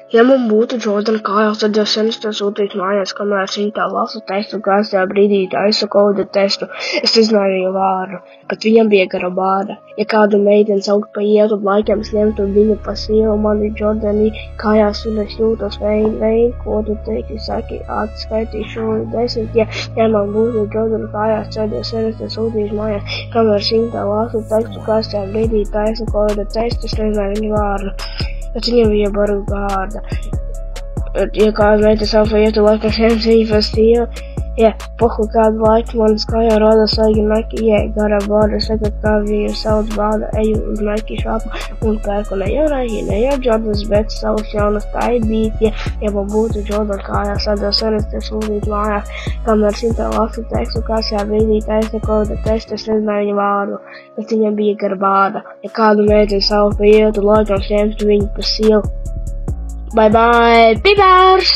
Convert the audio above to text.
Ja man būtu Jordana kājās, tad jau sen es to sūtītu mājās, kamēr es viņu tā lasu testu, kādā brīdī taisu kodu testu. Es nezināju viņu vārdu, bet viņam bija gara vārda. Ja kādu meiteni saukt pa ielu, laikam es ņemtu viņu pa sievu, man ir Jordani kājās, un es jūtos vein, ko tu teiksi, saki, atskaitīšu 10, ja man būtu Jordana kājās, tad jau sen es to sūtītu mājās, kamēr es viņu tā lasu testu, kādā brīdī taisu kodu testu, es nezināju viņu vārdu. Bet viņam bija bara vārda. Ja kāda meita sauc pa ietu, laikam ņemt viņu pa sievu, pohu kādu laiku manas kājā rāda svaigi Nike, gara vārda, saka, kā viņu sauc vārda, eju uz Nike šāpu un pērku ne jau Nike, ne jau Jordans, bet savus jaunas taibīt, ja man būtu Jordan kājās, tad jau sen es te sūtītu mājās, kamēr simtā lasu tekstu, kādā brīdī taisa koda testu, es nezināju viņu vārdu, bet viņam bija gara vārda. Ja kādu meiteni sauc pa ietu, laikam ņemtu viņu pa sievu. Bye bye, pipars!